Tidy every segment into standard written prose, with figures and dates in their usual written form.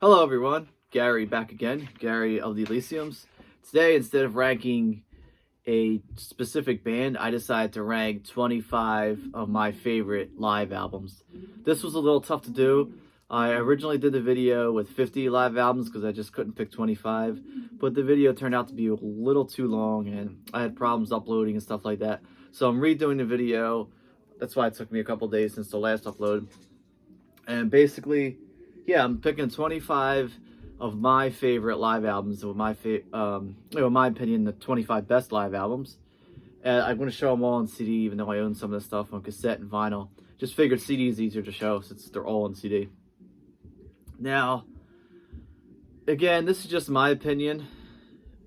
Hello everyone, Gary back again, Gary of the Elysiums. Today, instead of ranking a specific band, I decided to rank 25 of my favorite live albums. This was a little tough to do. I originally did the video with 50 live albums because I just couldn't pick 25, but the video turned out to be a little too long and I had problems uploading and stuff like that. So I'm redoing the video. That's why it took me a couple days since the last upload. And basically, yeah, I'm picking 25 of my favorite live albums, with my in my opinion, the 25 best live albums. And I'm going to show them all on CD, even though I own some of the stuff on cassette and vinyl. Just figured CD is easier to show since they're all on CD. Now, again, this is just my opinion.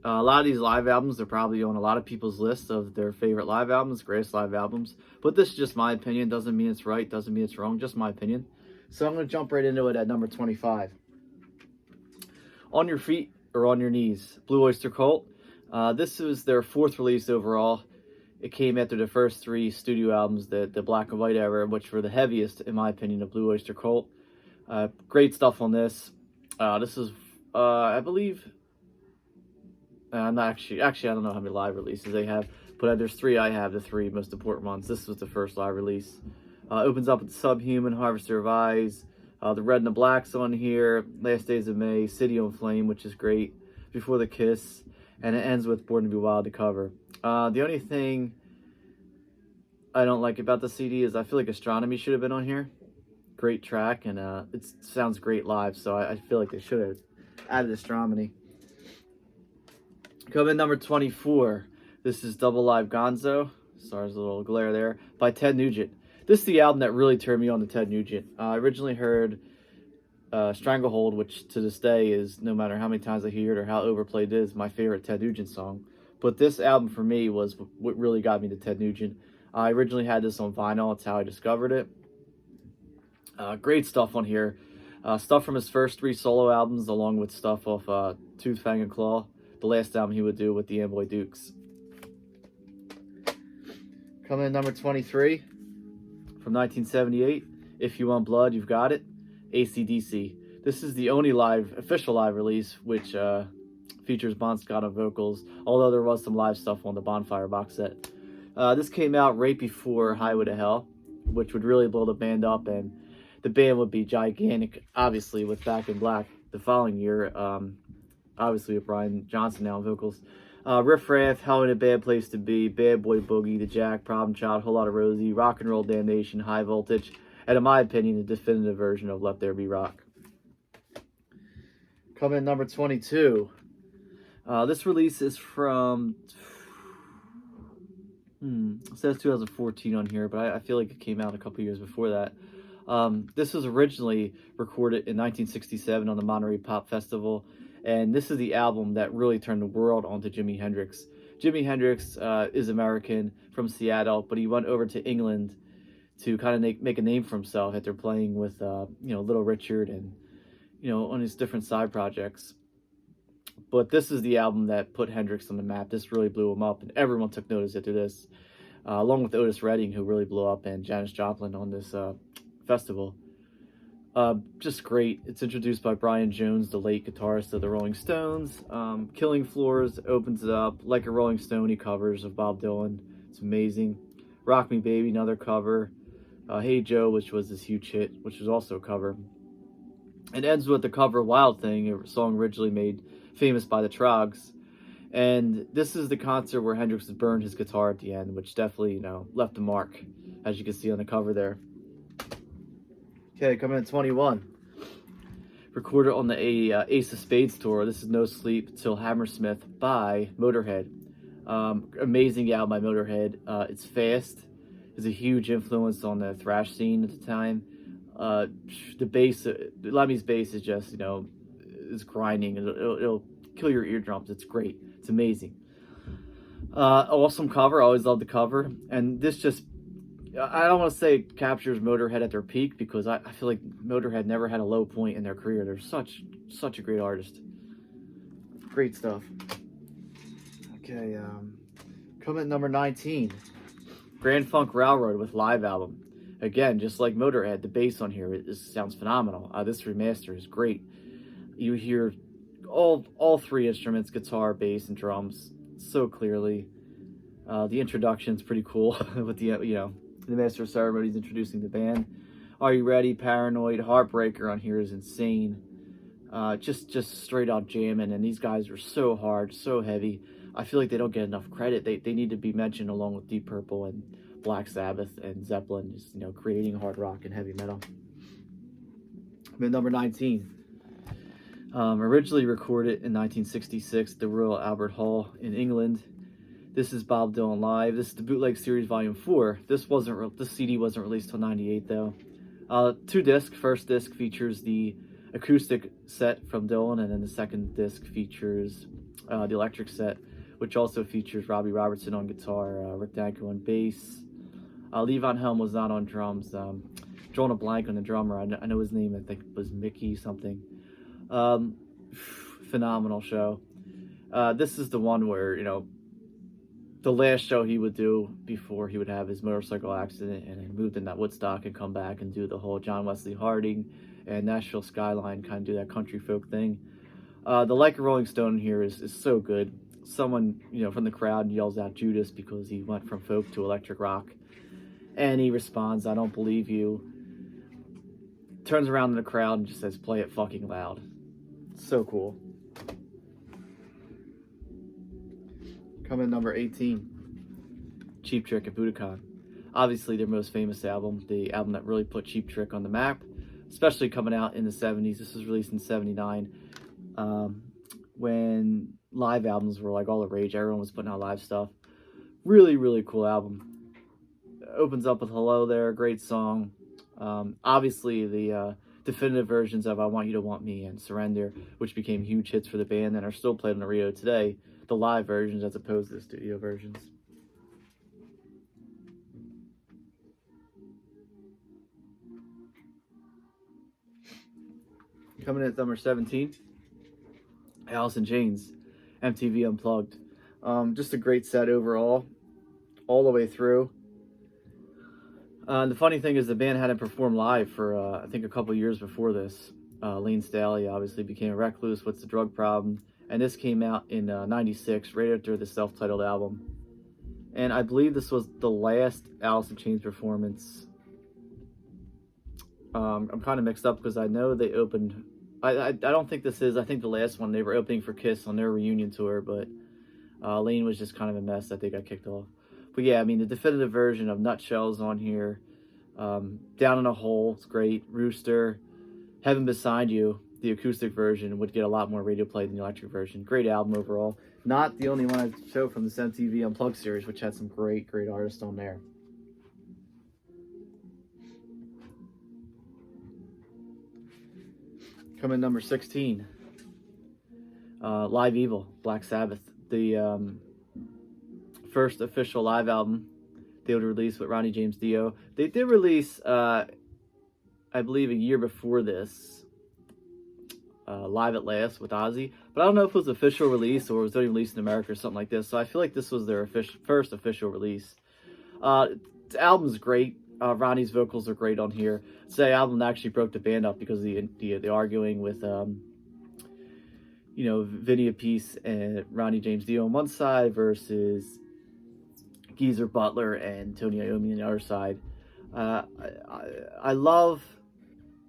A lot of these live albums are probably on a lot of people's list of their favorite live albums, greatest live albums. But this is just my opinion. Doesn't mean it's right, doesn't mean it's wrong, just my opinion. So I'm going to jump right into it at number 25. On Your Feet or On Your Knees, Blue Oyster Cult. This was their fourth release overall. It came after the first three studio albums, the black and white era, which were the heaviest, in my opinion, of Blue Oyster Cult. Great stuff on this. This is, I believe, I'm not actually, I don't know how many live releases they have, but there's three I have, the three most important ones. This was the first live release. Opens up with Subhuman, Harvester of Eyes, the Red and the Black's on here, Last Days of May, City on Flame, which is great, Before the Kiss, and it ends with Born to Be Wild, the cover. The only thing I don't like about the CD is I feel like Astronomy should have been on here. Great track, and it sounds great live, so I feel like they should have added Astronomy. Coming in number 24, this is Double Live Gonzo, sorry, there's a little glare there, by Ted Nugent. This is the album that really turned me on to Ted Nugent. I originally heard Stranglehold, which to this day is, no matter how many times I hear it or how overplayed it is, my favorite Ted Nugent song. But this album for me was what really got me to Ted Nugent. I originally had this on vinyl. That's how I discovered it. Great stuff on here. Stuff from his first three solo albums, along with stuff off Tooth, Fang, and Claw, the last album he would do with the Amboy Dukes. Coming in number 23. From 1978, If You Want Blood, You've Got It, ACDC. This is the only official live release which features Bon Scott on vocals, although there was some live stuff on the Bonfire box set. This came out right before Highway to Hell, which would really blow the band up, and the band would be gigantic, obviously, with Back in Black the following year, obviously with Brian Johnson now on vocals. Riff Raff, Hell in a Bad Place to Be, Bad Boy Boogie, The Jack, Problem Child, Whole Lot of Rosie, Rock and Roll Damnation, High Voltage, and in my opinion, the definitive version of Let There Be Rock. Coming in number 22. This release is from, it says 2014 on here, but I feel like it came out a couple years before that. This was originally recorded in 1967 on the Monterey Pop Festival. And this is the album that really turned the world onto Jimi Hendrix. Jimi Hendrix is American, from Seattle, but he went over to England to kind of make a name for himself after playing with, Little Richard and, on his different side projects. But this is the album that put Hendrix on the map. This really blew him up, and everyone took notice after this, along with Otis Redding, who really blew up, and Janis Joplin on this festival. Just great. It's introduced by Brian Jones, the late guitarist of the Rolling Stones. Killing Floors opens it up. Like a Rolling Stone, he covers of Bob Dylan. It's amazing. Rock Me Baby, another cover. Hey Joe, which was this huge hit, which was also a cover. It ends with the cover of Wild Thing, a song originally made famous by the Trogs. And this is the concert where Hendrix burned his guitar at the end, which definitely, left a mark, as you can see on the cover there. Okay, coming in at 21. Recorded on the Ace of Spades tour. This is No Sleep Till Hammersmith by Motorhead. Amazing album by Motorhead. It's fast. It's a huge influence on the thrash scene at the time. The bass, Lemmy's bass is just, is grinding. It'll kill your eardrums. It's great. It's amazing. Awesome cover. I always love the cover. And this just, I don't want to say it captures Motorhead at their peak, because I feel like Motorhead never had a low point in their career. They're such a great artist. Great stuff. Okay, coming at number 19. Grand Funk Railroad with live album. Again, just like Motorhead, the bass on here sounds phenomenal. This remaster is great. You hear all three instruments, guitar, bass, and drums, so clearly. The introduction's pretty cool with the the master of ceremonies introducing the band. Are You Ready? Paranoid, Heartbreaker on here is insane. Just straight out jamming, and these guys are so hard, so heavy. I feel like they don't get enough credit. They need to be mentioned along with Deep Purple and Black Sabbath and Zeppelin, just creating hard rock and heavy metal. At number 19, originally recorded in 1966 at the Royal Albert Hall in England. This is Bob Dylan Live. This is the Bootleg Series Volume 4. This CD wasn't released till '98 though. 2 discs. First disc features the acoustic set from Dylan, and then the second disc features the electric set, which also features Robbie Robertson on guitar, Rick Danko on bass. Lee Von Helm was not on drums. Drawing a blank on the drummer. I know his name. I think was Mickey something. Phenomenal show. This is the one where the last show he would do before he would have his motorcycle accident and then moved in that Woodstock and come back and do the whole John Wesley Harding and Nashville Skyline, kind of do that country folk thing. The Like a Rolling Stone here is so good. Someone from the crowd yells out Judas because he went from folk to electric rock, and he responds, "I don't believe you." Turns around in the crowd and just says, "Play it fucking loud." So cool. Coming number 18, Cheap Trick at Budokan. Obviously their most famous album, the album that really put Cheap Trick on the map, especially coming out in the 70s. This was released in 79, when live albums were like all the rage. Everyone was putting out live stuff. Really, really cool album. Opens up with Hello There, great song. Obviously the definitive versions of I Want You to Want Me and Surrender, which became huge hits for the band and are still played on the radio today. The live versions as opposed to the studio versions. Coming in at number 17, Allison James, MTV Unplugged. Just a great set overall, all the way through. The funny thing is the band hadn't performed live for I think a couple years before this. Lane Staley obviously became a recluse with the drug problem, and this came out in '96, right after the self-titled album. And I believe this was the last Alice in Chains performance. I'm kind of mixed up because I know they opened. I don't think this is. I think the last one they were opening for Kiss on their reunion tour, but Lane was just kind of a mess that they got kicked off. But yeah, I mean the definitive version of Nutshells on here. Down in a Hole, it's great. Rooster, Heaven Beside You, the acoustic version would get a lot more radio play than the electric version. Great album overall. Not the only one I show from this MTV Unplugged series, which had some great artists on there. Coming number 16, Live Evil, Black Sabbath. The first official live album they would release with Ronnie James Dio. They did release, I believe, a year before this, Live at Last with Ozzy, but I don't know if it was official release or it was only released in America or something like this, so I feel like this was their first official release. The album's great. Ronnie's vocals are great on here. It's the album that actually broke the band up because of the arguing with Vinny Appice and Ronnie James Dio on one side versus Geezer Butler and Tony Iommi on the other side. I love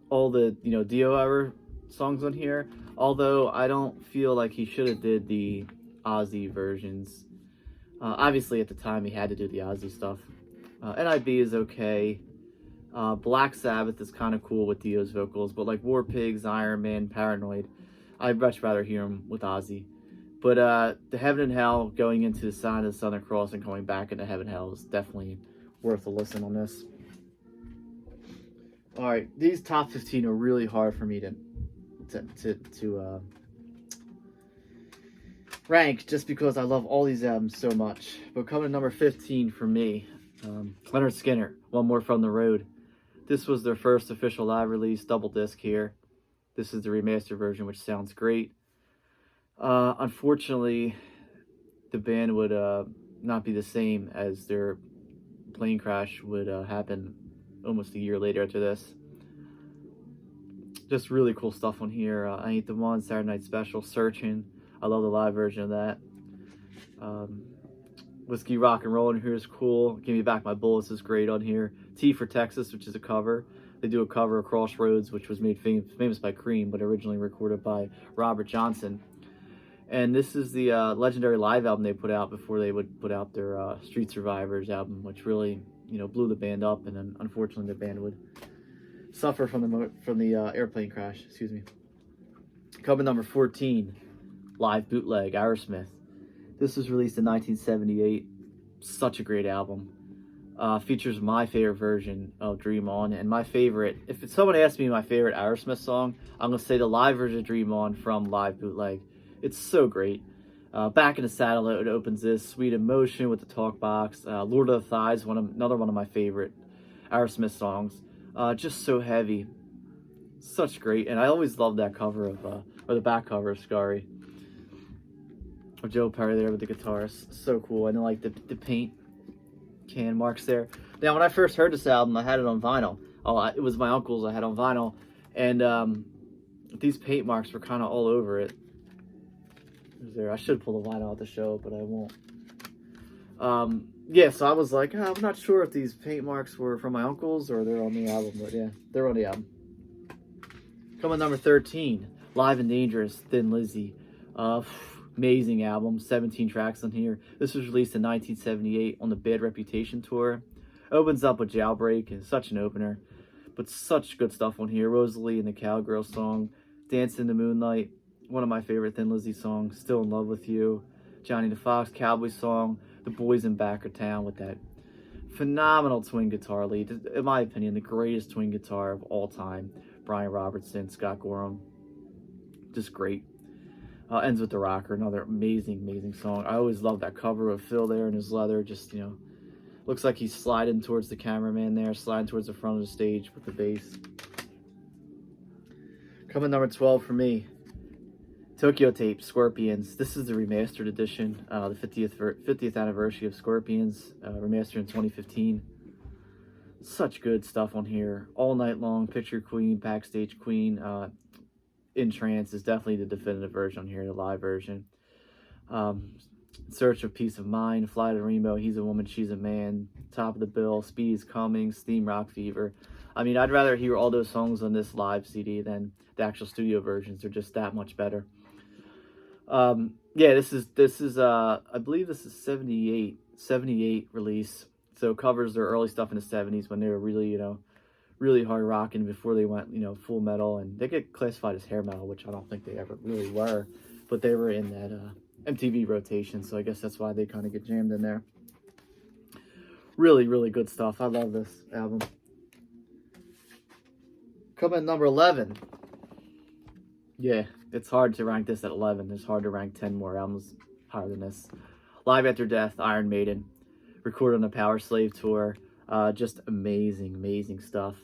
all the Dio era songs on here, although I don't feel like he should have did the Ozzy versions. Obviously at the time he had to do the Ozzy stuff. NIB is okay. Black Sabbath is kind of cool with Dio's vocals, but like War Pigs, Iron Man, Paranoid, I'd much rather hear him with Ozzy. But the Heaven and Hell, going into the Sign of the Southern Cross and coming back into Heaven and Hell is definitely worth a listen on this. Alright, these top 15 are really hard for me to rank just because I love all these albums so much. But coming to number 15 for me, Leonard Skinner, One More from the Road. This was their first official live release, double disc here. This is the remastered version, which sounds great. Unfortunately, the band would not be the same, as their plane crash would happen almost a year later after this. Just really cool stuff on here. I Ain't the One, Saturday Night Special, Searching. I love the live version of that. Whiskey Rock and Roll in here is cool. Give Me Back My Bullets is great on here. T for Texas, which is a cover. They do a cover of Crossroads, which was made famous by Cream, but originally recorded by Robert Johnson. And this is the legendary live album they put out before they would put out their Street Survivors album, which really, blew the band up. And then unfortunately, the band would suffer from the airplane crash. Excuse me. Coming number 14, live bootleg, Aerosmith. This was released in 1978. Such a great album. Features my favorite version of Dream On, and my favorite. If someone asks me my favorite Aerosmith song, I'm gonna say the live version of Dream On from live bootleg. It's so great. Back in the Saddle, it opens this. Sweet Emotion with the talk box. Lord of the Thighs, another one of my favorite Aerosmith songs. Just so heavy. Such great. And I always loved that cover of, or the back cover of Scary. Of Joe Perry there with the guitarist. So cool. And then like the paint can marks there. Now, when I first heard this album, I had it on vinyl. It was my uncle's I had on vinyl. And these paint marks were kind of all over it. I should pull the vinyl out to show it, but I won't. Yeah, so I was like, I'm not sure if these paint marks were from my uncle's or they're on the album, but yeah, they're on the album. Coming number 13, Live and Dangerous, Thin Lizzy. Amazing album, 17 tracks on here. This was released in 1978 on the Bad Reputation tour. Opens up with Jailbreak, and such an opener, but such good stuff on here. Rosalie and the Cowgirl song, Dance in the Moonlight, one of my favorite Thin Lizzy songs, Still in Love with You, Johnny the Fox Cowboy song, The Boys in Backertown with that phenomenal twin guitar lead. In my opinion, the greatest twin guitar of all time. Brian Robertson, Scott Gorham, just great. Ends with The Rocker, another amazing, amazing song. I always love that cover of Phil there in his leather, just, looks like he's sliding towards the cameraman there, sliding towards the front of the stage with the bass. Coming number 12 for me, Tokyo Tape, Scorpions. This is the remastered edition, the 50th anniversary of Scorpions, remastered in 2015. Such good stuff on here. All Night Long, Picture Queen, Backstage Queen, In Trance is definitely the definitive version on here, the live version. Search of Peace of Mind, Fly to Rainbow, He's a Woman, She's a Man, Top of the Bill, Speed is Coming, Steam Rock Fever. I mean, I'd rather hear all those songs on this live CD than the actual studio versions. They're just that much better. Yeah, this is I believe this is 78 release. So it covers their early stuff in the 70s when they were really, really hard rocking before they went, full metal. And they get classified as hair metal, which I don't think they ever really were. But they were in that MTV rotation, so I guess that's why they kind of get jammed in there. Really, really good stuff. I love this album. Coming at number 11. Yeah, it's hard to rank this at 11. It's hard to rank 10 more albums higher than this. Live After Death, Iron Maiden. Recorded on the Power Slave tour. Just amazing, amazing stuff.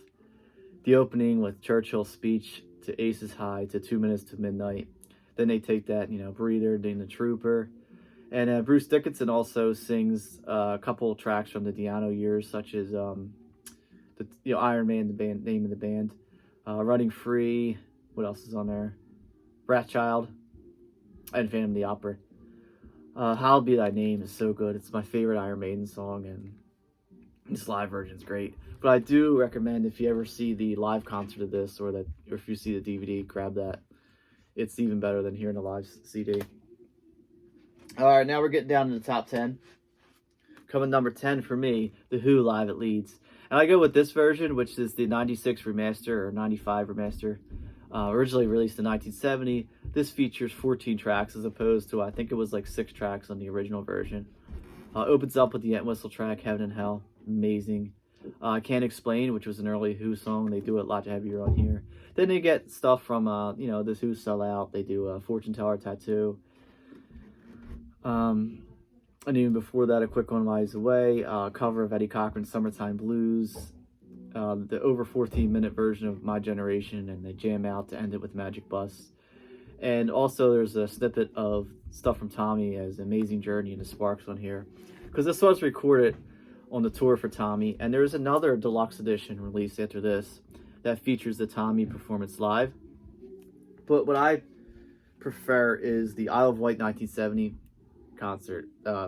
The opening with Churchill's speech to Aces High to 2 Minutes to Midnight. Then they take that, Breather, Dane the Trooper. And Bruce Dickinson also sings a couple tracks from the Diano years, such as Iron Man, the band name of the band. Running Free. What else is on there? Wrathchild. And Phantom of the Opera. Hallowed Be Thy Name is so good. It's my favorite Iron Maiden song, and this live version is great. But I do recommend, if you ever see the live concert of this, or if you see the DVD, grab that. It's even better than hearing a live CD. All right, now we're getting down to the top 10. Coming number 10 for me, The Who, Live at Leeds. And I go with this version, which is the 96 remaster, or 95 remaster. Originally released in 1970. This features 14 tracks as opposed to, I think it was like 6 tracks on the original version. Opens up with the Entwistle track, Heaven and Hell. Amazing. Can't Explain, which was an early Who song. They do it a lot heavier on here. Then they get stuff from, this Who Sell Out. They do Fortune Teller Tattoo. And even before that, A Quick One Lies Away. Cover of Eddie Cochran's Summertime Blues. The over 14-minute version of My Generation, and they jam out to end it with Magic Bus. And also there's a snippet of stuff from Tommy as Amazing Journey and the Sparks on here, because this was recorded on the tour for Tommy. And there's another deluxe edition released after this that features the Tommy performance live. But what I prefer is the Isle of Wight 1970 concert.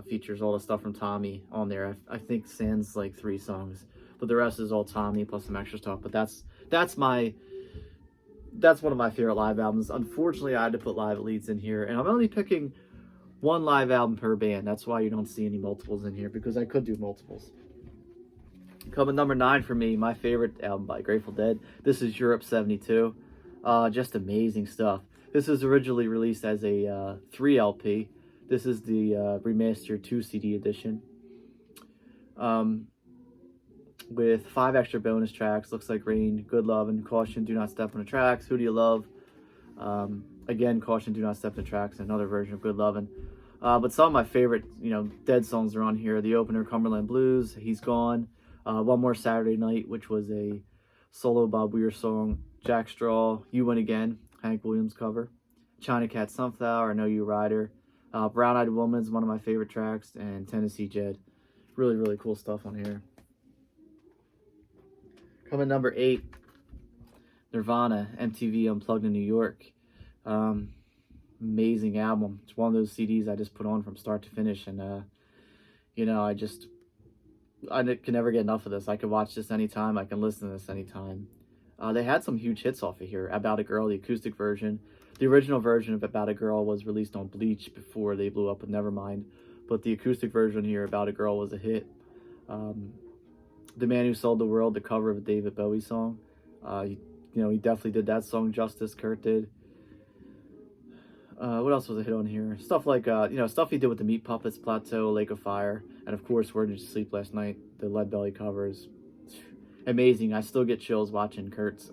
Features all the stuff from Tommy on there. I think sans like 3 songs, but the rest is all Tommy plus some extra stuff. But that's one of my favorite live albums. Unfortunately, I had to put live leads in here, and I'm only picking one live album per band. That's why you don't see any multiples in here, because I could do multiples. Coming number 9 for me, my favorite album by Grateful Dead. This is Europe 72. Just amazing stuff. This was originally released as a 3 LP. This is the remastered 2 CD edition. With 5 extra bonus tracks. Looks Like Rain, Good Love, and Caution, Do Not Step on the Tracks. Who Do You Love? Again, Caution, Do Not Step on the Tracks, another version of Good Lovin'. But some of my favorite, Dead songs are on here. The opener, Cumberland Blues, He's Gone. One More Saturday Night, which was a solo Bob Weir song. Jack Straw, You Win Again, Hank Williams cover. China Cat Sunflower, I Know You Rider. Brown Eyed Woman is one of my favorite tracks. And Tennessee Jed. Really, really cool stuff on here. Coming number 8, Nirvana, MTV Unplugged in New York. Amazing album. It's one of those CDs I just put on from start to finish, and I can never get enough of this. I could watch this anytime. I can listen to this anytime. They had some huge hits off of here. About a Girl, the acoustic version. The original version of About a Girl was released on Bleach before they blew up with Nevermind, but the acoustic version here, About a Girl, was a hit. The Man Who Sold the World, the cover of a David Bowie song. He definitely did that song justice. Kurt did. What else was a hit on here? Stuff like, stuff he did with the Meat Puppets, Plateau, Lake of Fire, and of course, Where Did You Sleep Last Night? The Lead Belly covers. Amazing. I still get chills watching Kurt's,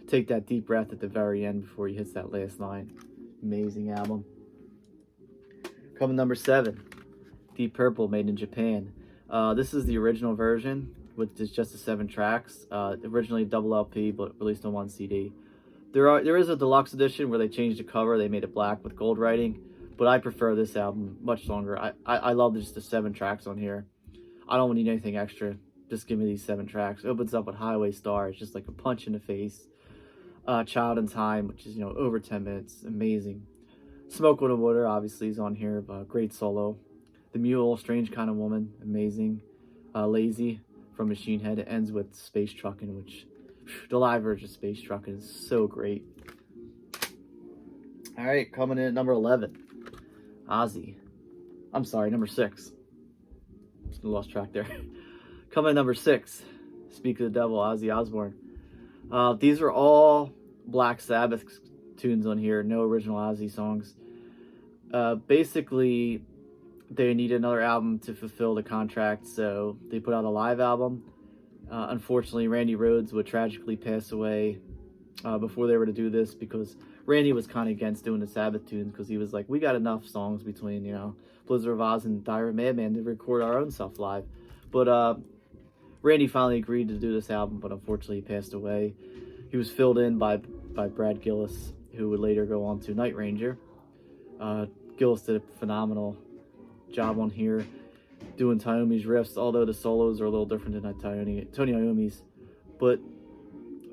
take that deep breath at the very end before he hits that last line. Amazing album. Coming number 7, Deep Purple, Made in Japan. This is the original version, which is just the 7 tracks. Originally double LP, but released on 1 CD. There is a deluxe edition where they changed the cover. They made it black with gold writing, but I prefer this album much longer. I love just the 7 tracks on here. I don't need anything extra. Just give me these 7 tracks. It opens up with Highway Star. It's just like a punch in the face. Child in Time, which is, over 10 minutes. Amazing. Smoke on the Water, obviously, is on here. But great solo. The Mule, Strange Kind of Woman. Amazing. Lazy from Machine Head. It ends with Space Truckin', which the live version of Space Truckin' is so great. Alright, coming in at number 11. Ozzy. I'm sorry, number 6. Just lost track there. Coming in number 6. Speak of the Devil, Ozzy Osbourne. These are all Black Sabbath tunes on here. No original Ozzy songs. Basically, they needed another album to fulfill the contract, so they put out a live album. Unfortunately, Randy Rhoads would tragically pass away before they were to do this, because Randy was kind of against doing the Sabbath tunes, because he was like, we got enough songs between, Blizzard of Oz and Dire Madman to record our own stuff live. But Randy finally agreed to do this album, but unfortunately he passed away. He was filled in by Brad Gillis, who would later go on to Night Ranger. Gillis did a phenomenal job on here, doing Tayomi's riffs, although the solos are a little different than Tony Iommi's. But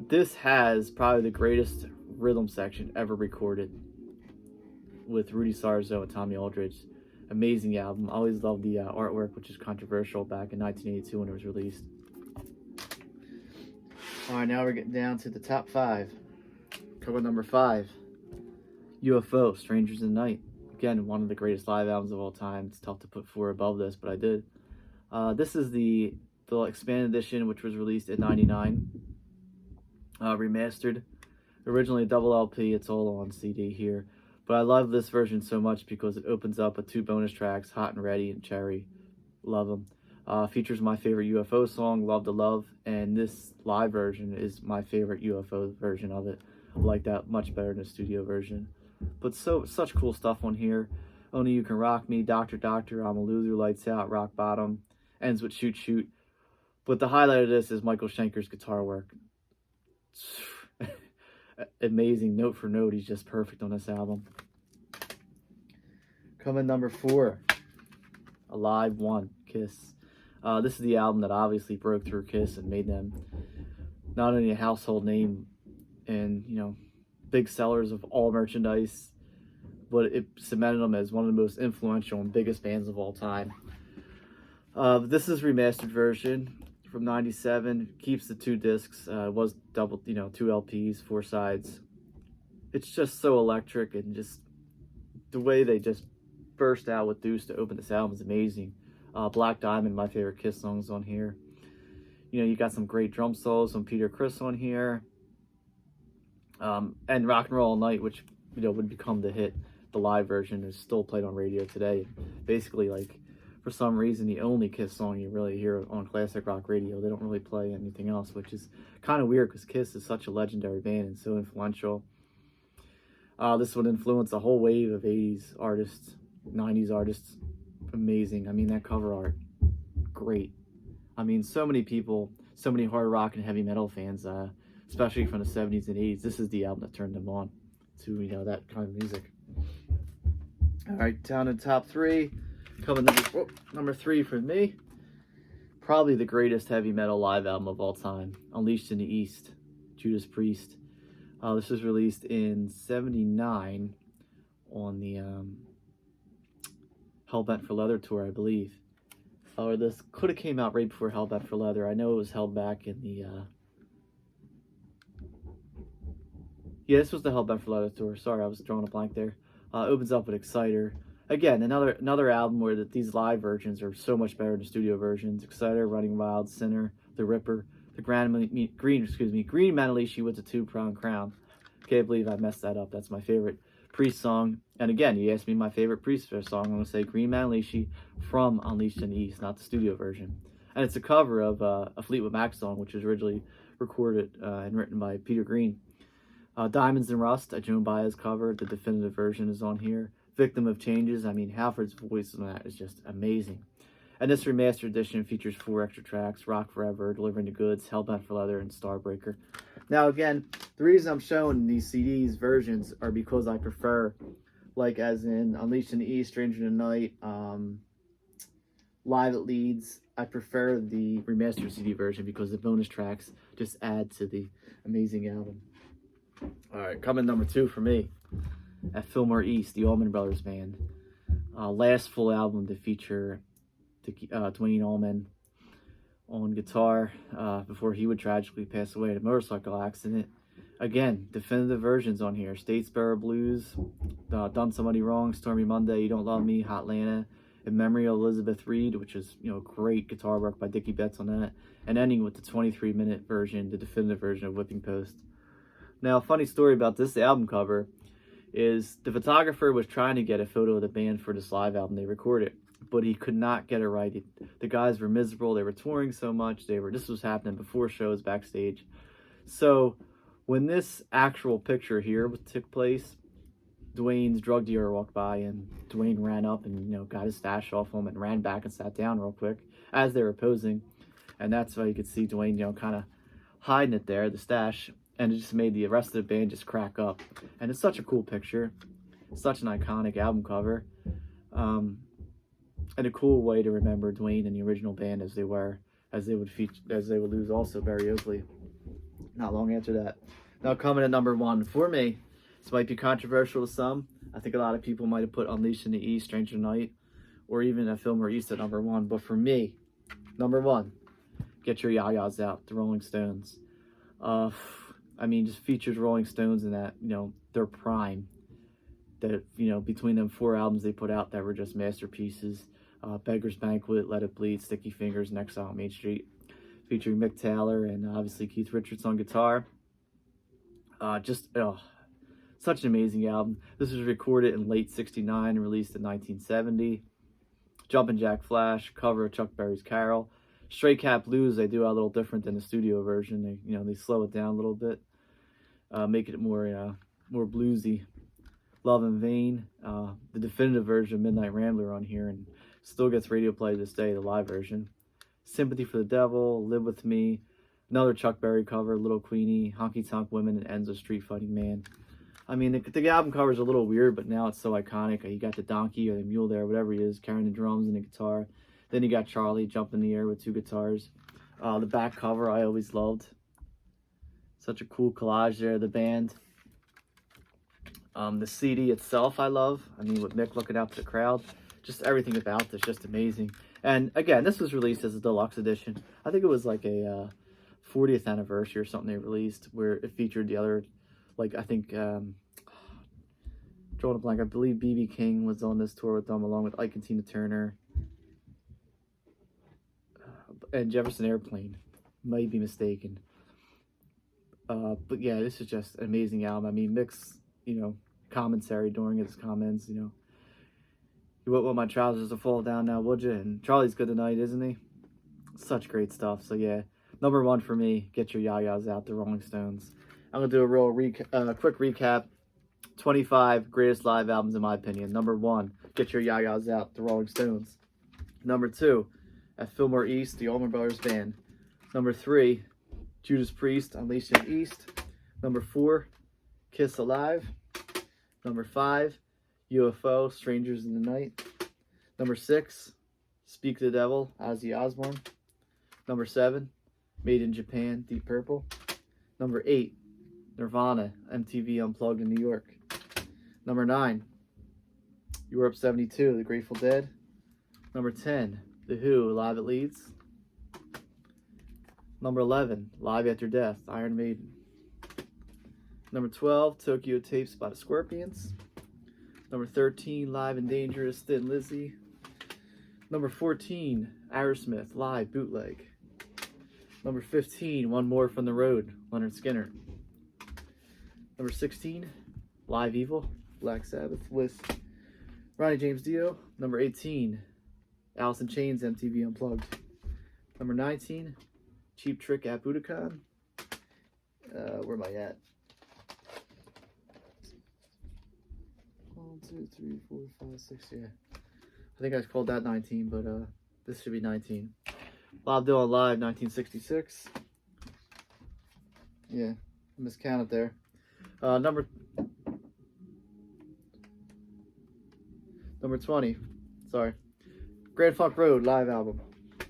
this has probably the greatest rhythm section ever recorded, with Rudy Sarzo and Tommy Aldridge. Amazing album. I always loved the artwork, which is controversial back in 1982 when it was released. Alright, now we're getting down to the top 5. Cover number 5. UFO, Strangers in the Night. Again, one of the greatest live albums of all time. It's tough to put 4 above this, but I did. This is the expanded edition, which was released in '99. Remastered. Originally a double LP. It's all on CD here. But I love this version so much because it opens up with 2 bonus tracks, Hot and Ready and Cherry. Love them. Features my favorite UFO song, Love to Love. And this live version is my favorite UFO version of it. I like that much better than the studio version. But such cool stuff on here. Only You Can Rock Me, Doctor Doctor, I'm a Loser, Lights Out, Rock Bottom. Ends with Shoot Shoot. But the highlight of this is Michael Schenker's guitar work. Amazing, note for note. He's just perfect on this album. Coming number 4. Alive 1, Kiss. This is the album that obviously broke through Kiss and made them not only a household name and, you know, big sellers of all merchandise, but it cemented them as one of the most influential and biggest bands of all time. This is remastered version from '97. Keeps the 2 discs. Was double, you know, 2 LPs, 4 sides. It's just so electric, and just the way they just burst out with Deuce to open this album is amazing. Black Diamond, my favorite Kiss songs on here. You know, you got some great drum solos from Peter Criss on here. And Rock and Roll All Night, which, you know, would become the hit. The live version is still played on radio today. Basically, like, for some reason, the only Kiss song you really hear on classic rock radio. They don't really play anything else, which is kind of weird because Kiss is such a legendary band and so influential. This would influence a whole wave of 80s artists, 90s artists. Amazing. I mean, that cover art, great. I mean, so many people, so many hard rock and heavy metal fans, especially from the 70s and 80s, this is the album that turned them on to, you know, that kind of music. All right, down in top 3, coming number 3 for me, probably the greatest heavy metal live album of all time, Unleashed in the East, Judas Priest. This was released in '79 on the Hellbent for Leather tour, I believe. Or this could have came out right before Hellbent for Leather. I know it was held back in the... Yeah, this was the Hellbent for Leather tour. Sorry, I was drawing a blank there. Opens up with Exciter. Again, another album where these live versions are so much better than studio versions. Exciter, Running Wild, Sinner, The Ripper, the Green Manalishi with the 2-pronged crown. Can't believe I messed that up. That's my favorite Priest song. And again, you asked me my favorite Priest song. I'm going to say Green Manalishi from Unleashed in the East, not the studio version. And it's a cover of a Fleetwood Mac song, which was originally recorded and written by Peter Green. Diamonds and Rust, a Joan Baez cover. The definitive version is on here. Victim of Changes. I mean, Halford's voice on that is just amazing. And this remastered edition features 4 extra tracks: Rock Forever, Delivering the Goods, Hellbent for Leather, and Starbreaker. Now, again, the reason I'm showing these CDs versions are because I prefer, like as in Unleashed in the East, Stranger Than Night, Live at Leeds, I prefer the remastered CD version because the bonus tracks just add to the amazing album. All right, coming number 2 for me, at Fillmore East, the Allman Brothers Band. Last full album to feature Duane Allman on guitar before he would tragically pass away in a motorcycle accident. Again, definitive versions on here: Statesboro Blues, Done Somebody Wrong, Stormy Monday, You Don't Love Me, Hotlanta, In Memory of Elizabeth Reed, which is, you know, great guitar work by Dickie Betts on that, and ending with the 23-minute version, the definitive version of Whipping Post. Now, a funny story about this album cover is the photographer was trying to get a photo of the band for this live album they recorded, but he could not get it right. The guys were miserable. They were touring so much. This was happening before shows backstage. So when this actual picture here took place, Duane's drug dealer walked by, and Duane ran up and, you know, got his stash off him and ran back and sat down real quick as they were posing. And that's why you could see Duane, you know, kind of hiding it there, the stash. And it just made the rest of the band just crack up. And it's such a cool picture. Such an iconic album cover. And a cool way to remember Duane and the original band as they would lose also Barry Oakley not long after that. Now, coming at number 1 for me, this might be controversial to some. I think a lot of people might have put Unleashed in the East, Stranger Night, or even a Fillmore East at number 1. But for me, number 1, get your yayas out, the Rolling Stones. I mean, just features Rolling Stones in that, you know, their prime. That, you know, between them 4 albums they put out that were just masterpieces. Beggar's Banquet, Let It Bleed, Sticky Fingers, and Exile on Main Street, featuring Mick Taylor and obviously Keith Richards on guitar. Such an amazing album. This was recorded in late '69 and released in 1970. Jumpin' Jack Flash, cover of Chuck Berry's Carol. Stray Cat Blues, they do a little different than the studio version. They slow it down a little bit, make it more bluesy. Love in Vain, the definitive version of Midnight Rambler on here, and still gets radio play to this day, the live version. Sympathy for the Devil, Live With Me, another Chuck Berry cover, Little Queenie, Honky Tonk Women, and Ends of Street Fighting Man. I mean, the album cover is a little weird, but now it's so iconic. You got the donkey or the mule there, whatever he is, carrying the drums and the guitar. Then you got Charlie jump in the air with 2 guitars. The back cover I always loved. Such a cool collage there, the band. The CD itself I love. I mean, with Mick looking out to the crowd, just everything about this, just amazing. And again, this was released as a deluxe edition. I think it was like a 40th anniversary or something they released, where it featured the other, like, I think, drawing a blank, I believe B.B. King was on this tour with them, along with Ike and Tina Turner. And Jefferson Airplane, might be mistaken. But yeah, this is just an amazing album. I mean, Mick's, commentary during his comments, you wouldn't want my trousers to fall down now, would you? And Charlie's good tonight, isn't he? Such great stuff. So yeah, number one for me, get your yayas out, the Rolling Stones. I'm gonna do a real quick recap. 25 greatest live albums in my opinion. Number one, get your yayas out, the Rolling Stones. Number two, at Fillmore East, the Allman Brothers Band. Number three, Judas Priest, Unleashed in the East. Number four, Kiss Alive. Number five, UFO, Strangers in the Night. Number six, Speak the Devil, Ozzy Osbourne. Number seven, Maiden Japan, Deep Purple. Number eight, Nirvana, MTV Unplugged in New York. Number nine, Europe 72, The Grateful Dead. Number 10, The Who, Live at Leeds. Number 11, Live After Death, Iron Maiden. Number 12, Tokyo Tapes by the Scorpions. Number 13, Live and Dangerous, Thin Lizzy. Number 14, Hammersmith, Live, Bootleg. Number 15, One More from the Road, Leonard Skinner. Number 16, Live Evil, Black Sabbath with Ronnie James Dio. Number 18, Allison James, MTV Unplugged. Number 19, Cheap Trick at Budokan. Where am I at? 1, 2, 3, 4, 5, 6, yeah. I think I called that 19, but this should be 19. Bob Dylan Live, 1966. Yeah, I miscounted there. Number 20, sorry. Grand Funk Road live album.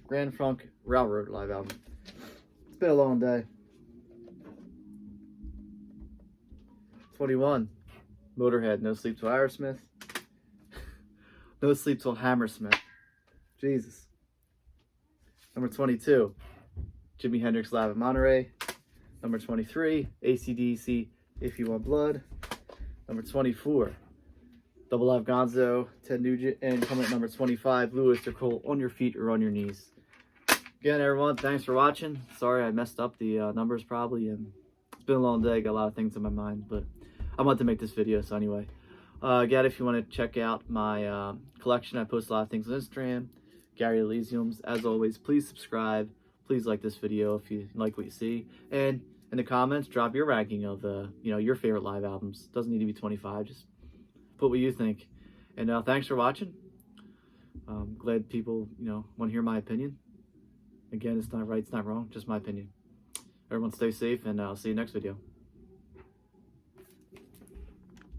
Grand Funk Railroad live album. It's been a long day. 21, Motorhead, No Sleep Till Hammersmith. No Sleep Till Hammersmith. Jesus. Number 22, Jimi Hendrix Live at Monterey. Number 23, ACDC, If You Want Blood. Number 24, Double Live Gonzo, Ted Nugent. And coming at number 25, Oyster, On Your Feet or On Your Knees. Again, everyone, thanks for watching. Sorry I messed up the numbers probably, and it's been a long day. Got a lot of things in my mind, but I wanted to make this video, so anyway. Again, if you want to check out my collection, I post a lot of things on Instagram, Gary Elysiums. As always, please subscribe. Please like this video if you like what you see. And in the comments, drop your ranking of your favorite live albums. Doesn't need to be 25. Just put what you think. And thanks for watching. Glad people want to hear my opinion. Again, it's not right, it's not wrong, just my opinion. Everyone stay safe, and I'll see you next video.